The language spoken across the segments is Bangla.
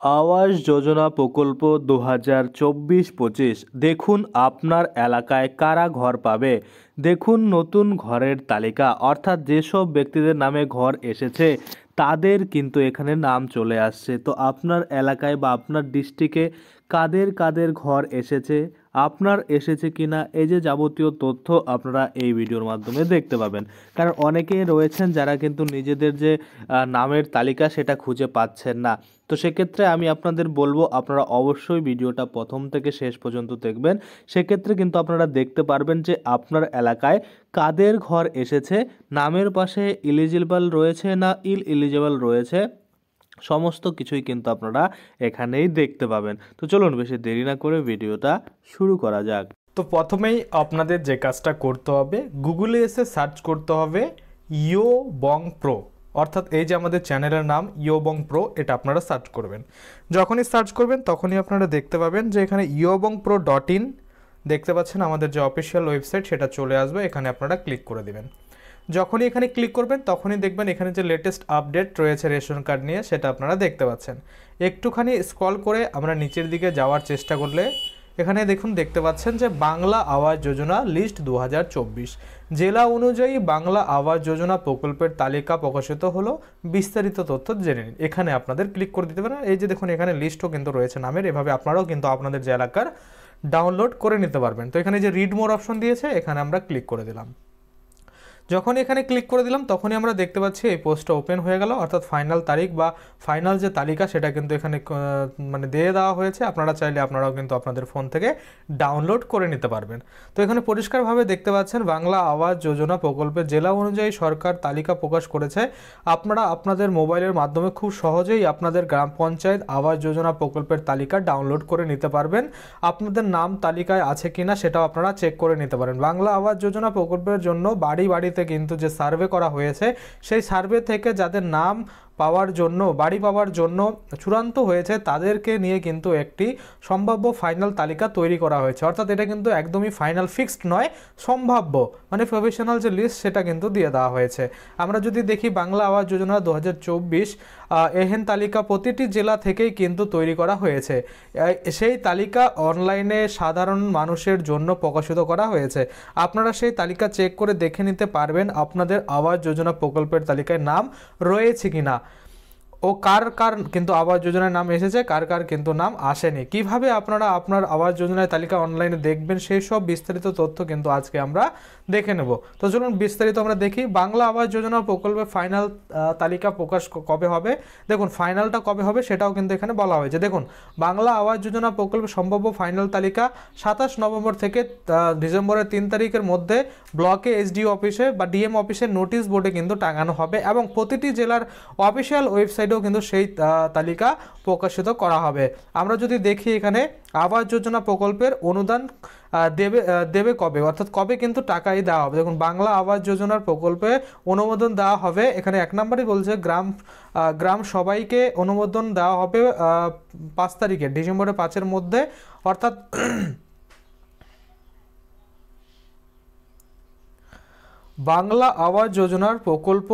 আবাস যোজনা প্রকল্প 2024-25 দেখুন আপনার এলাকায় কারা ঘর পাবে। দেখুন নতুন ঘরের তালিকা, অর্থাৎ যেসব ব্যক্তিদের নামে ঘর এসেছে তাদের কিন্তু এখানে নাম চলে আসছে। তো আপনার এলাকায় বা আপনার ডিস্ট্রিক্টে কাদের কাদের ঘর এসেছে, আপনার এসেছে কিনা, এই যে যাবতীয় তথ্য আপনারা এই ভিডিওর মাধ্যমে দেখতে পাবেন। কারণ অনেকেই রয়েছেন যারা কিন্তু নিজেদের যে নামের তালিকা সেটা খুঁজে পাচ্ছেন না। তো সেক্ষেত্রে আমি আপনাদের বলবো আপনারা অবশ্যই ভিডিওটা প্রথম থেকে শেষ পর্যন্ত দেখবেন। সেক্ষেত্রে কিন্তু আপনারা দেখতে পারবেন যে আপনার এলাকায় কাদের ঘর এসেছে, নামের পাশে এলিজিবল রয়েছে না ইলিজিবল রয়েছে, সমস্ত কিছুই কিন্তু আপনারা এখানেই দেখতে পাবেন। তো চলুন বেশি দেরি না করে ভিডিওটা শুরু করা যাক। তো প্রথমেই আপনাদের যে কাজটা করতে হবে, গুগলে এসে সার্চ করতে হবে ইয়ো বং প্রো, অর্থাৎ এই যে আমাদের চ্যানেলের নাম ইয়ো বং প্রো, এটা আপনারা সার্চ করবেন। যখনই সার্চ করবেন তখনই আপনারা দেখতে পাবেন যে এখানে iobongpro.in দেখতে পাচ্ছেন, আমাদের যে অফিসিয়াল ওয়েবসাইট সেটা চলে আসবে। এখানে আপনারা ক্লিক করে দেবেন। যখনই এখানে ক্লিক করবেন তখনই দেখবেন এখানে যে লেটেস্ট আপডেট রয়েছে রেশন কার্ড নিয়ে সেটা আপনারা দেখতে পাচ্ছেন। একটুখানি স্ক্রল করে আমরা নিচের দিকে যাওয়ার চেষ্টা করলে এখানে দেখতে পাচ্ছেন যে বাংলা আবাস যোজনা লিস্ট 2024 জেলা অনুযায়ী বাংলা আবাস যোজনা প্রকল্পের তালিকা প্রকাশিত হলো, বিস্তারিত তথ্য জেনে নিন। এখানে আপনাদের ক্লিক করে দিতে পারেন। এই যে দেখুন এখানে লিস্টও কিন্তু রয়েছে নামের, এভাবে আপনারাও কিন্তু আপনাদের যে এলাকার ডাউনলোড করে নিতে পারবেন। তো এখানে যে রিড মোর অপশন দিয়েছে এখানে আমরা ক্লিক করে দিলাম। যখন এখানে ক্লিক করে দিলাম তখনই আমরা দেখতে পাচ্ছি এই পোস্টটা ওপেন হয়ে গেল, অর্থাৎ ফাইনাল তারিখ বা ফাইনাল যে তালিকা সেটা কিন্তু এখানে মানে দিয়ে দেওয়া হয়েছে। আপনারা চাইলে আপনারাও কিন্তু আপনাদের ফোন থেকে ডাউনলোড করে নিতে পারবেন। তো এখানে পরিষ্কারভাবে দেখতে পাচ্ছেন বাংলা আবাস যোজনা প্রকল্পের জেলা অনুযায়ী সরকার তালিকা প্রকাশ করেছে। আপনারা আপনাদের মোবাইলের মাধ্যমে খুব সহজেই আপনাদের গ্রাম পঞ্চায়েত আবাস যোজনা প্রকল্পের তালিকা ডাউনলোড করে নিতে পারবেন। আপনাদের নাম তালিকায় আছে কিনা সেটাও আপনারা চেক করে নিতে পারেন। বাংলা আবাস যোজনা প্রকল্পের জন্য বাড়ি বাড়িতে কিন্তু যে সার্ভে করা হয়েছে সেই সার্ভে থেকে যাদের নাম পাওয়ার জন্য বাড়ি পাওয়ার জন্য চূড়ান্ত হয়েছে তাদেরকে নিয়ে কিন্তু একটি সম্ভাব্য ফাইনাল তালিকা তৈরি করা হয়েছে। অর্থাৎ এটা কিন্তু একদমই ফাইনাল ফিক্সড নয়, সম্ভাব্য মানে প্রফেশনাল যে লিস্ট সেটা কিন্তু দিয়ে দেওয়া হয়েছে। আমরা যদি দেখি বাংলা আবাস যোজনা 2024 এহেন তালিকা প্রতিটি জেলা থেকেই কিন্তু তৈরি করা হয়েছে। সেই তালিকা অনলাইনে সাধারণ মানুষের জন্য প্রকাশিত করা হয়েছে। আপনারা সেই তালিকা চেক করে দেখে নিতে পারবেন আপনাদের আবাস যোজনা প্রকল্পের তালিকায় নাম রয়েছে কিনা ও কার কার কিন্তু আবাস যোজনার নাম এসেছে, কার কার কিন্তু নাম আসেনি। কিভাবে আপনারা আপনার আবাস যোজনার তালিকা অনলাইনে দেখবেন সেই সব বিস্তারিত তথ্য কিন্তু আজকে আমরা দেখে নেব। তো চলুন বিস্তারিত আমরা দেখি। বাংলা আবাস যোজনা প্রকল্পের ফাইনাল তালিকা প্রকাশ কবে হবে, দেখুন ফাইনালটা কবে হবে সেটাও কিন্তু এখানে বলা হয়েছে। দেখুন বাংলা আবাস যোজনা প্রকল্পের সম্ভাব্য ফাইনাল তালিকা 27 নভেম্বর থেকে ডিসেম্বরের 3 তারিখের মধ্যে ব্লকে এসডিও অফিসে বা ডিএম অফিসের নোটিশ বোর্ডে কিন্তু টাঙানো হবে এবং প্রতিটি জেলার অফিসিয়াল ওয়েবসাইটেও কিন্তু সেই তালিকা প্রকাশিত করা হবে। আমরা যদি দেখি এখানে আবাস যোজনা প্রকল্পের অনুদান দেবে কবে, অর্থাৎ কবে কিন্তু টাকাই দেওয়া হবে। দেখুন বাংলা আবাস যোজনার প্রকল্পে অনুমোদন দেওয়া হবে, এখানে 1 নম্বরই বলছে গ্রাম সবাইকে অনুমোদন দেওয়া হবে 5 তারিখে ডিসেম্বরের 5-এর মধ্যে, অর্থাৎ বাংলা আবাস যোজনার প্রকল্প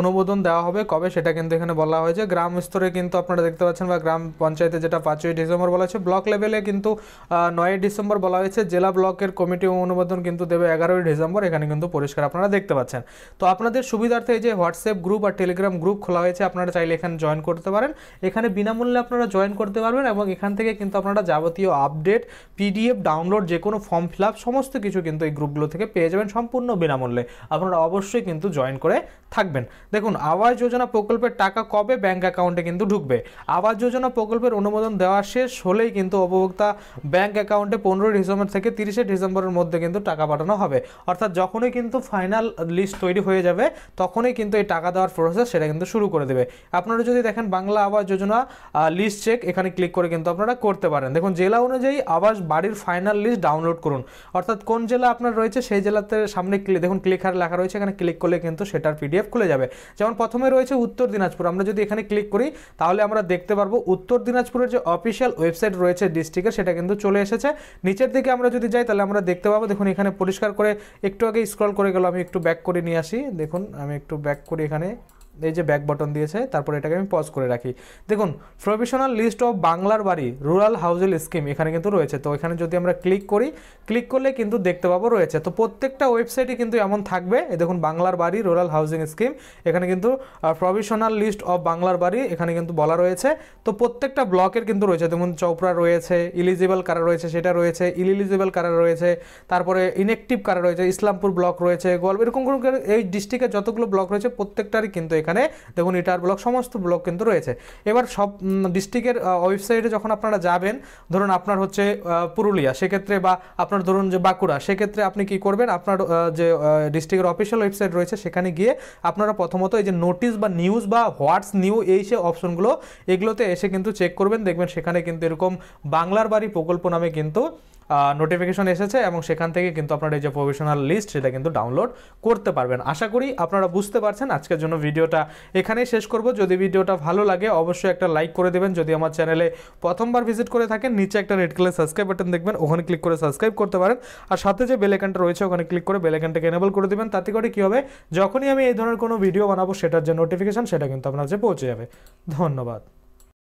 অনুমোদন দেওয়া হবে কবে সেটা কিন্তু এখানে বলা হয়েছে। গ্রাম স্তরে কিন্তু আপনারা দেখতে পাচ্ছেন বা গ্রাম পঞ্চায়েতে যেটা 5ই ডিসেম্বর বলা হয়েছে, ব্লক লেভেলে কিন্তু 9ই ডিসেম্বর বলা হয়েছে, জেলা ব্লকের কমিটি অনুমোদন কিন্তু দেবে 11ই ডিসেম্বর, এখানে কিন্তু পরিষ্কার আপনারা দেখতে পাচ্ছেন। তো আপনাদের সুবিধার্থে এই যে হোয়াটসঅ্যাপ গ্রুপ আর টেলিগ্রাম গ্রুপ খোলা হয়েছে, আপনারা চাইলে এখানে জয়েন করতে পারেন। এখানে বিনামূল্যে আপনারা জয়েন করতে পারবেন এবং এখান থেকে কিন্তু আপনারা যাবতীয় আপডেট, পিডিএফ ডাউনলোড, যে কোনো ফর্ম ফিল আপ সমস্ত কিছু কিন্তু এই গ্রুপগুলো থেকে পেয়ে যাবেন সম্পূর্ণ বিনামূল্যে। আপনারা অবশ্যই কিন্তু জয়েন করে থাকবেন। দেখুন আবাস যোজনা প্রকল্পের টাকা কবে ব্যাংক অ্যাকাউন্টে কিন্তু ঢুকবে। আবাস যোজনা প্রকল্পের অনুমোদন দেওয়া শেষ হলেই কিন্তু উপভোক্তা ব্যাংক অ্যাকাউন্টে 15 ডিসেম্বর থেকে 30 ডিসেম্বরের মধ্যে কিন্তু টাকা পাঠানো হবে। অর্থাৎ যখনই কিন্তু ফাইনাল লিস্ট তৈরি হয়ে যাবে তখনই কিন্তু এই টাকা দেওয়ার প্রসেস সেটা কিন্তু শুরু করে দেবে। আপনারা যদি দেখেন বাংলা আবাস যোজনা লিস্ট চেক, এখানে ক্লিক করে কিন্তু আপনারা করতে পারেন। দেখুন জেলা অনুযায়ী আবাস বাড়ির ফাইনাল লিস্ট ডাউনলোড করুন, অর্থাৎ কোন জেলা আপনার রয়েছে সেই জেলাতে সামনে দেখুন ক্লিক আর লেখা রয়েছে, এখানে ক্লিক করলে কিন্তু সেটার পিডিএফ খুলে যাবে। যেমন প্রথমে রয়েছে উত্তর দিনাজপুর, আমরা যদি এখানে ক্লিক করি তাহলে আমরা দেখতে পারবো উত্তর দিনাজপুরের যে অফিসিয়াল ওয়েবসাইট রয়েছে ডিস্ট্রিক্টের সেটা কিন্তু চলে এসেছে। নিচের দিকে আমরা যদি যাই তাহলে আমরা দেখতে পাবো, দেখুন এখানে পরিষ্কার করে একটু আগে স্ক্রল করে গেল, আমি একটু ব্যাক করে নিয়ে আসি। দেখুন আমি একটু ব্যাক করি, এখানে এই যে ব্যাক বাটন দিয়েছে, তারপর এটাকে আমি পজ করে রাখি। দেখুন প্রভিশনাল লিস্ট অফ বাংলার বাড়ি রুরাল হাউজিং স্কিম এখানে কিন্তু রয়েছে। তো এখানে যদি আমরা ক্লিক করি, ক্লিক করলে কিন্তু দেখতে পাবো রয়েছে। তো প্রত্যেকটা ওয়েবসাইটে কিন্তু এমন থাকবে, এই দেখুন বাংলার বাড়ি রুরাল হাউজিং স্কিম, এখানে কিন্তু প্রভিশনাল লিস্ট অফ বাংলার বাড়ি এখানে কিন্তু বলা রয়েছে। তো প্রত্যেকটা ব্লকের কিন্তু রয়েছে, যেমন চৌপড়া রয়েছে, ইলিজিবল কারা রয়েছে সেটা রয়েছে, ইলিজিবল কারা রয়েছে, তারপরে ইনএক্টিভ কারা রয়েছে, ইসলামপুর ব্লক রয়েছে, গোয়ালপাড়া, এরকম করে এই ডিস্ট্রিক্টের যতগুলো ব্লক রয়েছে প্রত্যেকটারই কিন্তু এখানে দেখুন ইটার ব্লক সমস্ত ব্লক কিন্তু রয়েছে। এবার সব ডিস্ট্রিক্টের ওয়েবসাইটে যখন আপনারা যাবেন, ধরুন আপনার হচ্ছে পুরুলিয়া সেক্ষেত্রে, বা আপনার ধরুন যে বাঁকুড়া, সেক্ষেত্রে আপনি কি করবেন, আপনার যে ডিস্ট্রিক্টের অফিসিয়াল ওয়েবসাইট রয়েছে সেখানে গিয়ে আপনারা প্রথমত এই যে নোটিশ বা নিউজ বা হোয়াটস নিউ এই সে অপশনগুলো এগুলোতে এসে কিন্তু চেক করবেন, দেখবেন সেখানে কিন্তু এরকম বাংলার বাড়ি প্রকল্প নামে কিন্তু নোটিফিকেশন এসেছে, এবং সেখান থেকে কিন্তু আপনার এই যে প্রভিশনাল লিস্ট সেটা কিন্তু ডাউনলোড করতে পারবেন। আশা করি আপনারা বুঝতে পারছেন। আজকের জন্য ভিডিওটা এখানেই শেষ করব। যদি ভিডিওটা ভালো লাগে অবশ্যই একটা লাইক করে দেবেন। যদি আমার চ্যানেলে প্রথমবার ভিজিট করে থাকেন, নিচে একটা রেড কালার সাবস্ক্রাইব বাটন দেখবেন, ওখানে ক্লিক করে সাবস্ক্রাইব করতে পারেন। আর সাথে যে বেল আইকনটা রয়েছে ওখানে ক্লিক করে বেল আইকনটাকে এনেবল করে দেবেন। তাতে করে কী হবে, যখনই আমি এই ধরনের কোনো ভিডিও বানাবো সেটার যে নোটিফিকেশন সেটা কিন্তু আপনার কাছে পৌঁছে যাবে। ধন্যবাদ।